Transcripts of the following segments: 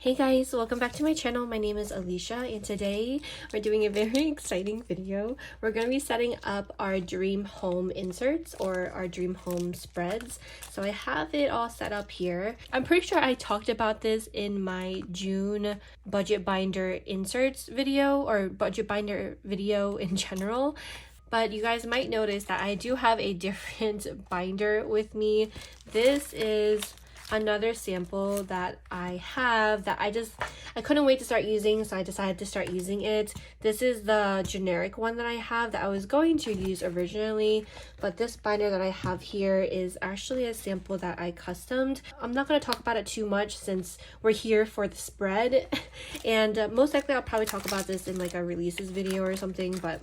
Hey guys, welcome back to my channel. My name is Alicia and today we're doing a very exciting video. We're going to be setting up our dream home inserts or our dream home spreads. So I have it all set up here. I'm pretty sure I talked about this in my June budget binder inserts video or budget binder video in general. But you guys might notice that I do have a different binder with me. This is another sample that I have that I couldn't wait to start using, so I decided to start using it. This is the generic one that I have that I was going to use originally, but this binder that I have here is actually a sample that I customed. I'm not going to talk about it too much since we're here for the spread and most likely I'll probably talk about this in like a releases video or something. But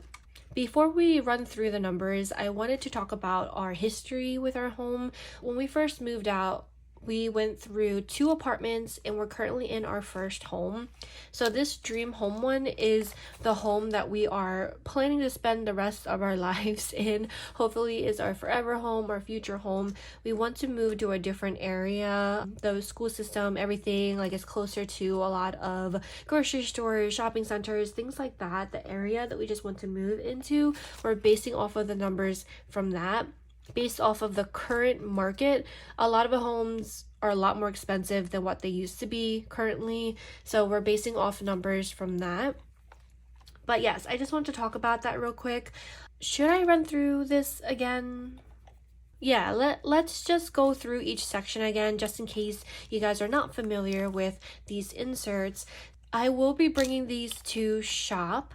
before we run through the numbers, I wanted to talk about our history with our home. When we first moved out, we went through 2 apartments and we're currently in our first home. So this dream home one is the home that we are planning to spend the rest of our lives in. Hopefully is our forever home, our future home. We want to move to a different area. The school system, everything like is closer to a lot of grocery stores, shopping centers, things like that. The area that we just want to move into, we're basing off of the numbers from that. Based off of the current market, a lot of the homes are a lot more expensive than what they used to be currently. So we're basing off numbers from that. But yes, I just want to talk about that real quick. Should I run through this again? Yeah, let's just go through each section again, just in case you guys are not familiar with these inserts. I will be bringing these to shop.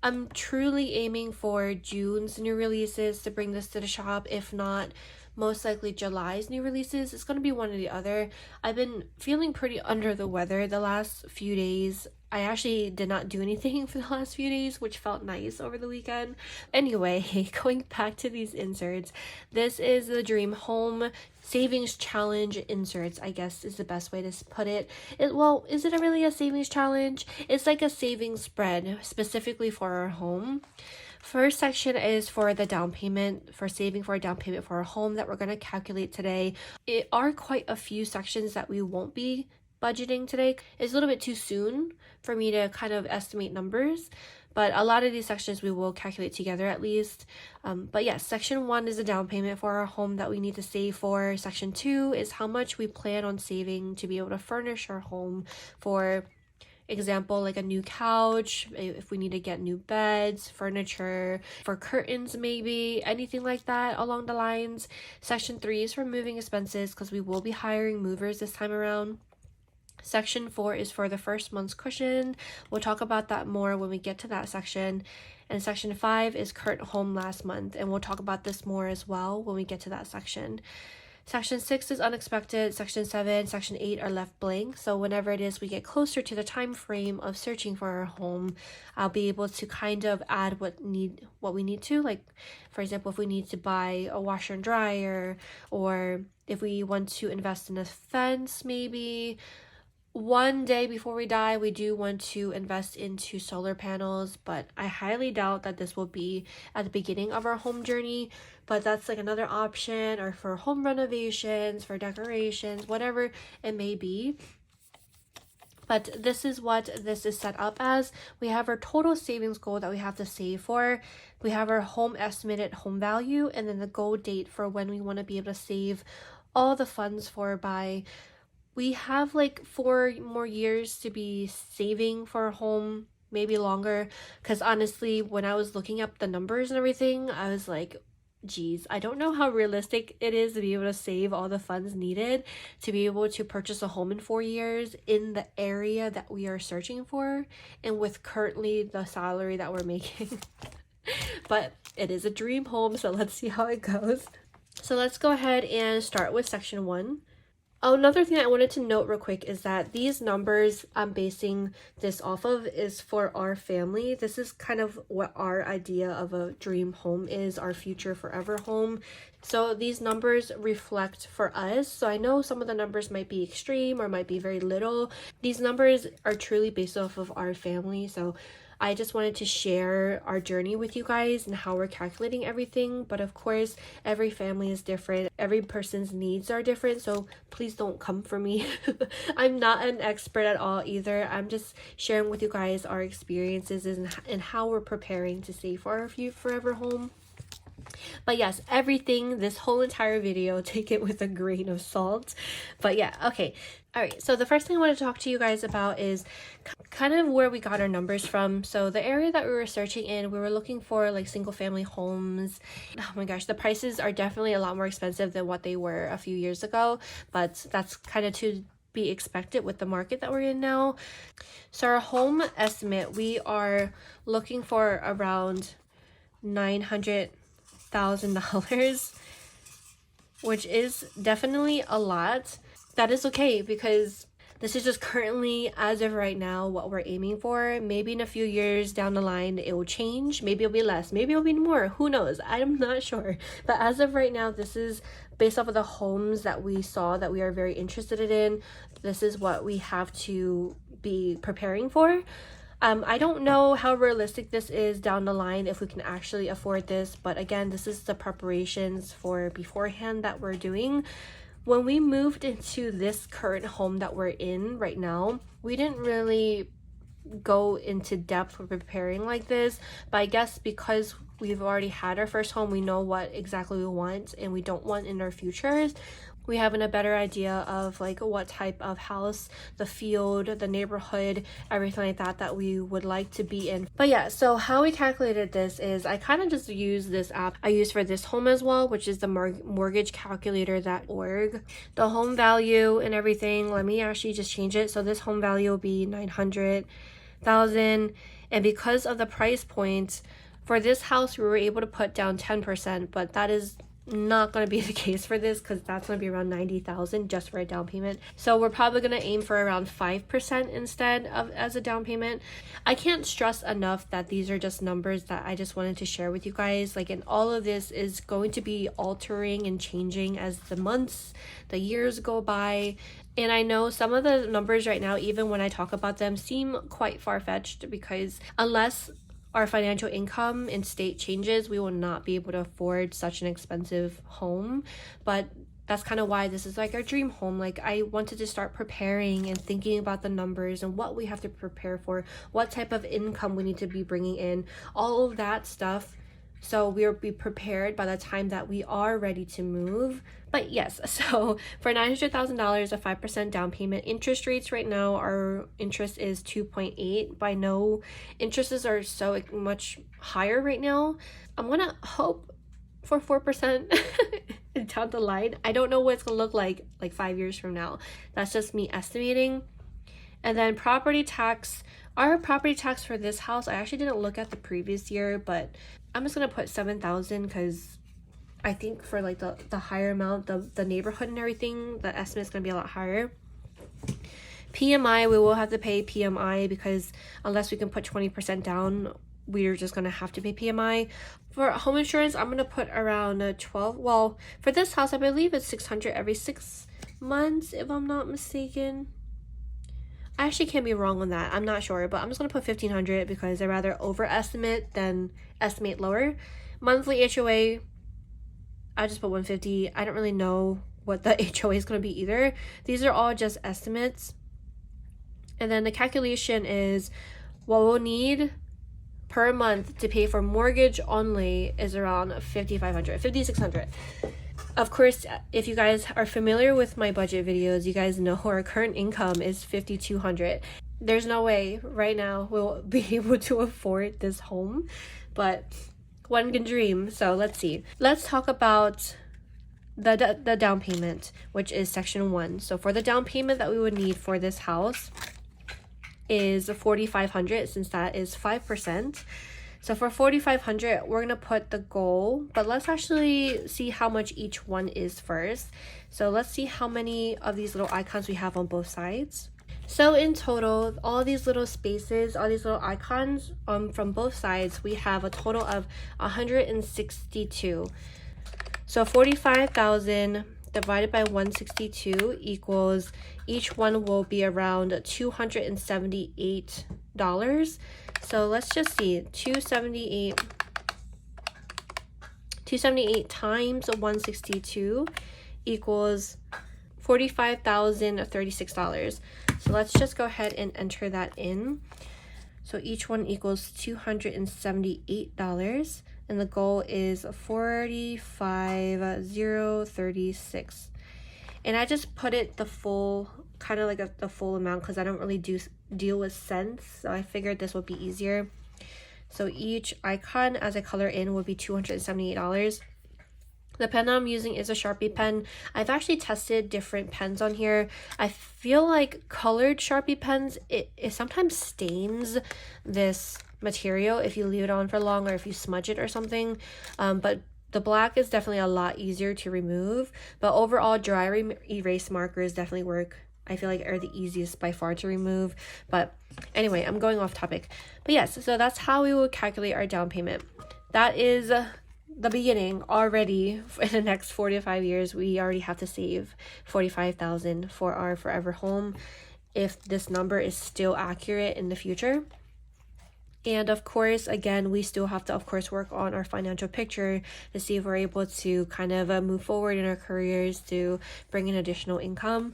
I'm truly aiming for June's new releases to bring this to the shop. If not, most likely July's new releases. It's going to be one or the other. I've been feeling pretty under the weather the last few days. I actually did not do anything for the last few days, which felt nice over the weekend. Anyway, going back to these inserts, this is the Dream Home Savings Challenge inserts, I guess is the best way to put it. Well, is it really a savings challenge? It's like a savings spread specifically for our home. First section is for the down payment, for saving for a down payment for our home that we're going to calculate today. It are quite a few sections that we won't be budgeting today. It's a little bit too soon for me to kind of estimate numbers, but a lot of these sections we will calculate together at least. But yes, section 1 is a down payment for our home that we need to save for. Section 2 is how much we plan on saving to be able to furnish our home. For example, like a new couch, if we need to get new beds, furniture, for curtains, maybe anything like that along the lines. Section 3 is for moving expenses because we will be hiring movers this time around. Section 4 is for the first month's cushion. We'll talk about that more when we get to that section. And section 5 is current home last month, and we'll talk about this more as well when we get to that section. Section 6 is unexpected. Section 7, section 8 are left blank. So whenever it is we get closer to the time frame of searching for our home, I'll be able to kind of add what we need to. Like, for example, if we need to buy a washer and dryer, or if we want to invest in a fence, maybe. One day before we die, we do want to invest into solar panels, but I highly doubt that this will be at the beginning of our home journey. But that's like another option, or for home renovations, for decorations, whatever it may be. But this is what this is set up as. We have our total savings goal that we have to save for. We have our home estimated home value, and then the goal date for when we want to be able to save all the funds for by. We have like 4 more years to be saving for a home, maybe longer, because honestly, when I was looking up the numbers and everything, I was like, geez, I don't know how realistic it is to be able to save all the funds needed to be able to purchase a home in 4 years in the area that we are searching for and with currently the salary that we're making. But it is a dream home, so let's see how it goes. So let's go ahead and start with section 1. Another thing I wanted to note real quick is that these numbers I'm basing this off of is for our family. This is kind of what our idea of a dream home is, our future forever home. So these numbers reflect for us. So I know some of the numbers might be extreme or might be very little. These numbers are truly based off of our family. So I just wanted to share our journey with you guys and how we're calculating everything. But of course, every family is different. Every person's needs are different. So please don't come for me. I'm not an expert at all either. I'm just sharing with you guys our experiences and how we're preparing to save for our forever home. But yes, everything, this whole entire video, take it with a grain of salt. But yeah, okay. All right, so the first thing I want to talk to you guys about is kind of where we got our numbers from. So the area that we were searching in, we were looking for like single family homes. Oh my gosh, the prices are definitely a lot more expensive than what they were a few years ago, but that's kind of to be expected with the market that we're in now. So our home estimate, we are looking for around $900,000, which is definitely a lot. That is okay because this is just currently, as of right now, what we're aiming for. Maybe in a few years down the line it will change. Maybe it'll be less, maybe it'll be more, who knows, I'm not sure. But as of right now, this is based off of the homes that we saw that we are very interested in. This is what we have to be preparing for. I don't know how realistic this is down the line, if we can actually afford this, but again, this is the preparations for beforehand that we're doing. When we moved into this current home that we're in right now, we didn't really go into depth with preparing like this, but I guess because we've already had our first home, we know what exactly we want and we don't want in our futures. We have a better idea of like what type of house, the field, the neighborhood, everything like that we would like to be in. But yeah, so how we calculated this is I kind of just use this app I use for this home as well, which is the mortgagecalculator.org. The home value and everything, let me actually just change it. So this home value will be $900,000, and because of the price point for this house, we were able to put down 10%, but that is not going to be the case for this because that's going to be around $90,000 just for a down payment. So we're probably going to aim for around 5% instead of as a down payment. I can't stress enough that these are just numbers that I just wanted to share with you guys. Like, and all of this is going to be altering and changing as the months, the years go by. And I know some of the numbers right now, even when I talk about them, seem quite far-fetched because unless our financial income and state changes, we will not be able to afford such an expensive home. But that's kind of why this is like our dream home. Like, I wanted to start preparing and thinking about the numbers and what we have to prepare for, what type of income we need to be bringing in, all of that stuff, so we'll be prepared by the time that we are ready to move. But yes, so for $900,000, a 5% down payment. Interest rates right now, our interest is 2.8. But I know interests are so much higher right now. I'm gonna hope for 4% down the line. I don't know what it's gonna look like 5 years from now. That's just me estimating. And then property tax. Our property tax for this house, I actually didn't look at the previous year, but I'm just gonna put $7,000 because I think for like the higher amount, the neighborhood and everything, the estimate is gonna be a lot higher. PMI, we will have to pay PMI because unless we can put 20% down, we're just gonna have to pay PMI. For home insurance, I'm gonna put around 12. Well, for this house, I believe it's $600 every 6 months, if I'm not mistaken. I actually can't be wrong on that. I'm not sure, but I'm just going to put $1,500 because I'd rather overestimate than estimate lower. Monthly HOA, I just put $150. I don't really know what the HOA is going to be either. These are all just estimates. And then the calculation is what we'll need per month to pay for mortgage only is around $5,500, $5,600. Of course, if you guys are familiar with my budget videos, you guys know our current income is $5,200. There's no way right now we'll be able to afford this home, but one can dream. So let's see. Let's talk about the down payment, which is section 1. So for the down payment that we would need for this house is $4,500, since that is 5%. So for $4,500, we're gonna put the goal, but let's actually see how much each one is first. So let's see how many of these little icons we have on both sides. So in total, all these little spaces, all these little icons from both sides, we have a total of 162. So 45,000 divided by 162 equals, each one will be around $278. So let's just see, 278 times 162 equals $45,036. So let's just go ahead and enter that in. So each one equals $278, and the goal is 45,036. And I just put it the full, kind of like the full amount, because I don't really deal with cents, so I figured this would be easier. So each icon as I color in would be $278. The pen I'm using is a Sharpie pen. I've actually tested different pens on here. I feel like colored Sharpie pens, it sometimes stains this material if you leave it on for long or if you smudge it or something. But the black is definitely a lot easier to remove. But overall, dry erase markers definitely work. I feel like are the easiest by far to remove. But anyway, I'm going off topic. But yes, so that's how we will calculate our down payment. That is the beginning. Already in the next 4 to 5 years, we already have to save $45,000 for our forever home if this number is still accurate in the future. And of course, again, we still have to, of course, work on our financial picture to see if we're able to kind of move forward in our careers to bring in additional income.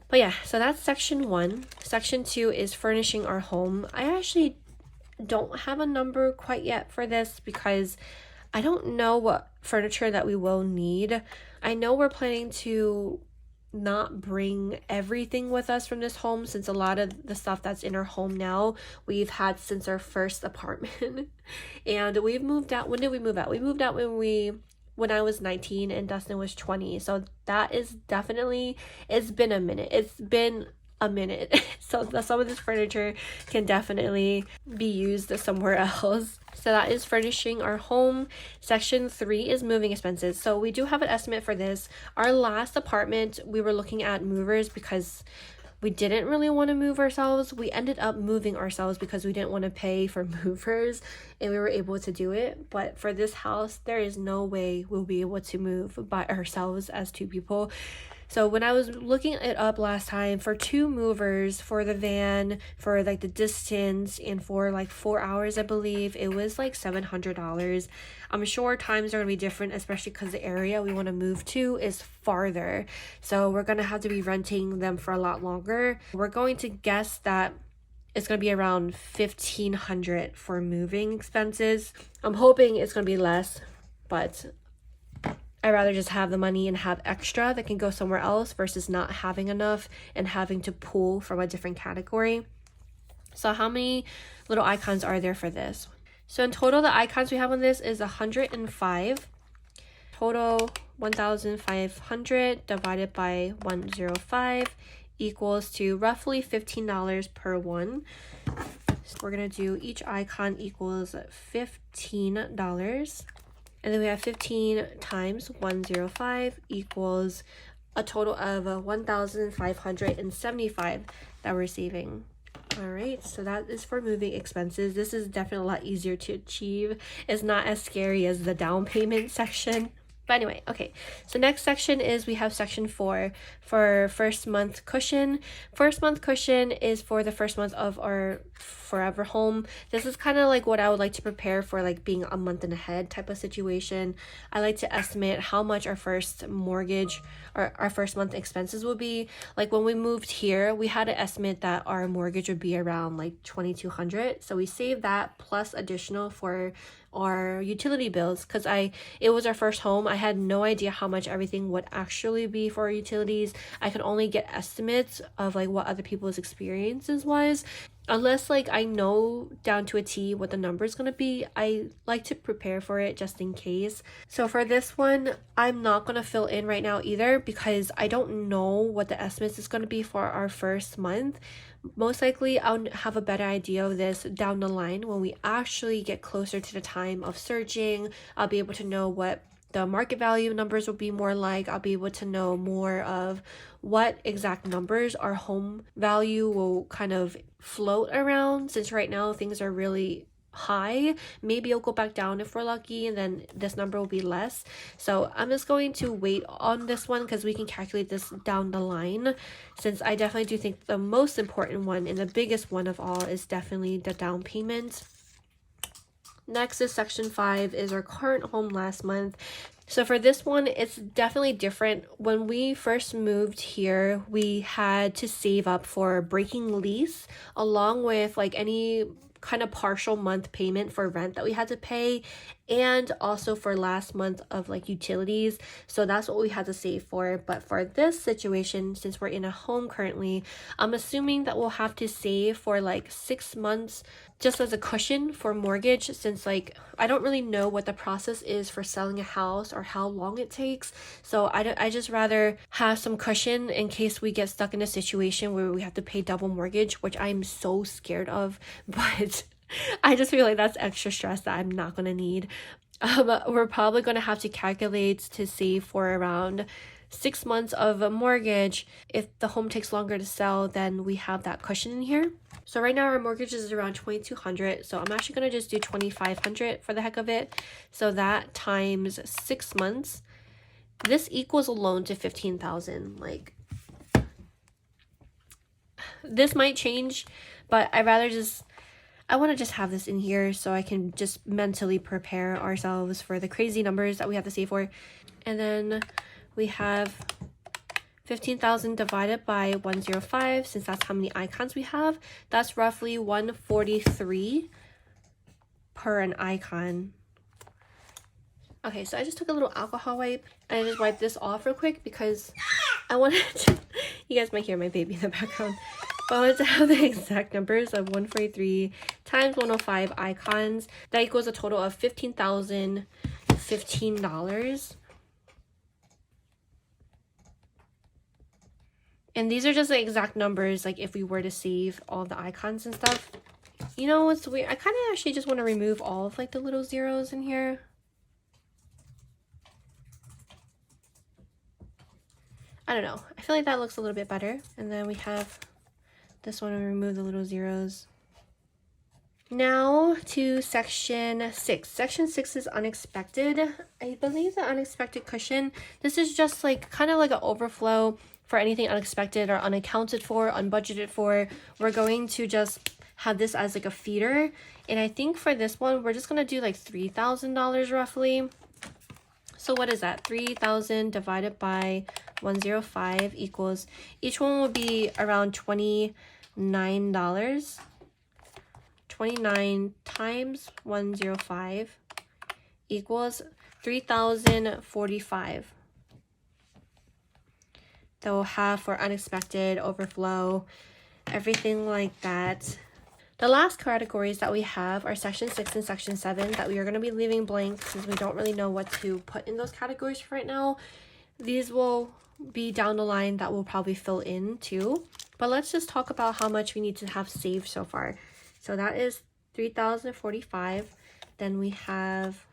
But yeah, so that's section 1. Section 2 is furnishing our home. I actually don't have a number quite yet for this because I don't know what furniture that we will need. I know we're planning to not bring everything with us from this home, since a lot of the stuff that's in our home now we've had since our first apartment. And we've moved out. When did we move out? We moved out when I was 19 and Dustin was 20. So that is definitely, it's been a minute. So some of this furniture can definitely be used somewhere else. So that is furnishing our home. Section 3 is moving expenses. So we do have an estimate for this. Our last apartment, we were looking at movers because we didn't really want to move ourselves. We ended up moving ourselves because we didn't want to pay for movers, and we were able to do it. But for this house, there is no way we'll be able to move by ourselves as 2 people. So when I was looking it up last time, for 2 movers, for the van, for like the distance, and for like 4 hours, I believe, it was like $700. I'm sure times are going to be different, especially because the area we want to move to is farther. So we're going to have to be renting them for a lot longer. We're going to guess that it's going to be around $1,500 for moving expenses. I'm hoping it's going to be less, but I'd rather just have the money and have extra that can go somewhere else versus not having enough and having to pull from a different category. So how many little icons are there for this? So in total, the icons we have on this is 105. Total 1,500 divided by 105 equals to roughly $15 per one. So we're going to do each icon equals $15. And then we have 15 times 105 equals a total of 1,575 that we're saving. All right, so that is for moving expenses. This is definitely a lot easier to achieve. It's not as scary as the down payment section. But anyway, okay, so next section is we have section 4 for first month cushion. First month cushion is for the first month of our forever home. This is kind of like what I would like to prepare for, like being a month and ahead type of situation. I like to estimate how much our first mortgage or our first month expenses will be. Like when we moved here, we had to estimate that our mortgage would be around like $2,200. So we saved that plus additional for our utility bills, because it was our first home. I had no idea how much everything would actually be for our utilities. I could only get estimates of like what other people's experiences was. Unless like I know down to a T what the number is going to be, I like to prepare for it just in case. So for this one, I'm not going to fill in right now either because I don't know what the estimates is going to be for our first month. Most likely I'll have a better idea of this down the line when we actually get closer to the time of searching. I'll be able to know what the market value numbers will be more like. I'll be able to know more of what exact numbers our home value will kind of float around, since right now things are really high. Maybe it'll go back down if we're lucky, and then this number will be less. So I'm just going to wait on this one because we can calculate this down the line, since I definitely do think the most important one and the biggest one of all is definitely the down payment. Next is section 5, is our current home last month. So for this one, it's definitely different. When we first moved here, we had to save up for breaking lease, along with like any kind of partial month payment for rent that we had to pay, and also for last month of like utilities. So that's what we had to save for. But for this situation, since we're in a home currently, I'm assuming that we'll have to save for like 6 months just as a cushion for mortgage, since like I don't really know what the process is for selling a house or how long it takes. So I just rather have some cushion in case we get stuck in a situation where we have to pay double mortgage, which I'm so scared of. But I just feel like that's extra stress that I'm not going to need. We're probably going to have to calculate to save for around 6 months of a mortgage. If the home takes longer to sell, then we have that cushion in here. So right now our mortgage is around $2,200. So I'm actually going to just do $2,500 for the heck of it. So that times 6 months, this equals a loan to $15,000. Like, this might change, but I want to just have this in here so I can just mentally prepare ourselves for the crazy numbers that we have to save for. And then we have 15,000 divided by 105, since that's how many icons we have. That's roughly 143 per an icon. Okay, so I just took a little alcohol wipe and I just wiped this off real quick because I wanted to, you guys might hear my baby in the background, but I wanted to have the exact numbers of 143 times 105 icons. That equals a total of $15,015. And these are just the exact numbers, like if we were to save all the icons and stuff. You know what's weird? I kind of actually just want to remove all of like the little zeros in here. I don't know. I feel like that looks a little bit better. And then we have this one, and remove the little zeros. Now to section 6. Section 6 is unexpected. I believe the unexpected cushion, this is just like kind of like an overflow for anything unexpected or unaccounted for, unbudgeted for. We're going to just have this as like a feeder. And I think for this one, we're just going to do like $3,000 roughly. So what is that? 3,000 divided by 105 equals, each one will be around $29. 29 times 105 equals 3,045. That we'll have for unexpected, overflow, everything like that. The last categories that we have are section 6 and section 7 that we are going to be leaving blank since we don't really know what to put in those categories for right now. These will be down the line that we'll probably fill in too. But let's just talk about how much we need to have saved so far. So that is 3,045. Then we have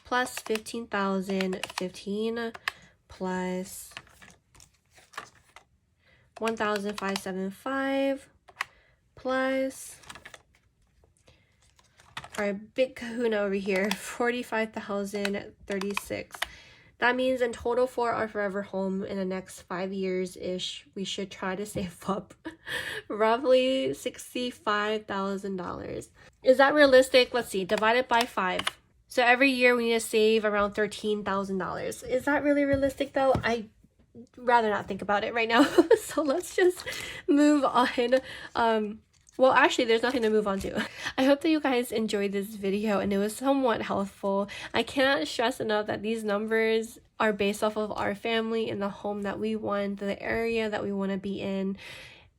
plus 15,015 plus 1,575 plus our big kahuna over here, 45,036. That means in total for our forever home in the next 5 years-ish, we should try to save up roughly $65,000. Is that realistic? Let's see, divided by 5. So every year we need to save around $13,000. Is that really realistic though? I'd rather not think about it right now. So let's just move on. Well, actually, there's nothing to move on to. I hope that you guys enjoyed this video and it was somewhat helpful. I cannot stress enough that these numbers are based off of our family and the home that we want, the area that we want to be in.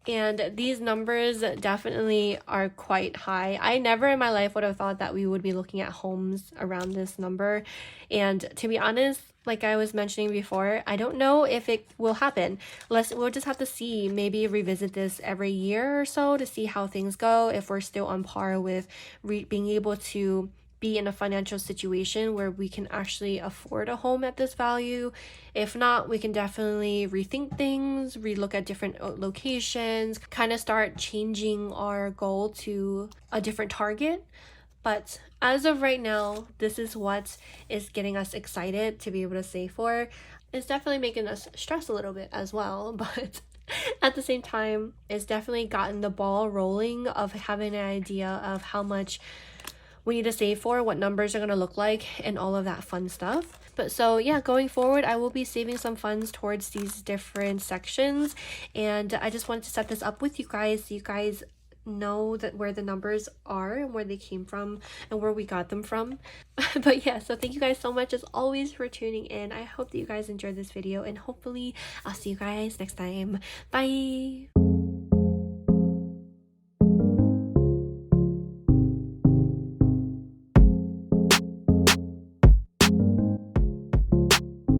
And these numbers definitely are quite high. I never in my life would have thought that we would be looking at homes around this number. And to be honest, like I was mentioning before, I don't know if it will happen. We'll just have to see, maybe revisit this every year or so to see how things go, if we're still on par with being able to be in a financial situation where we can actually afford a home at this value. If not, we can definitely rethink things, relook at different locations, kind of start changing our goal to a different target. But as of right now, this is what is getting us excited to be able to save for. It's definitely making us stress a little bit as well, but at the same time, it's definitely gotten the ball rolling of having an idea of how much we need to save for, what numbers are going to look like, and all of that fun stuff. But so yeah, going forward, I will be saving some funds towards these different sections, and I just wanted to set this up with you guys so you guys know that where the numbers are and where they came from and where we got them from. But yeah, so thank you guys so much as always for tuning in. I hope that you guys enjoyed this video, and hopefully I'll see you guys next time. Bye.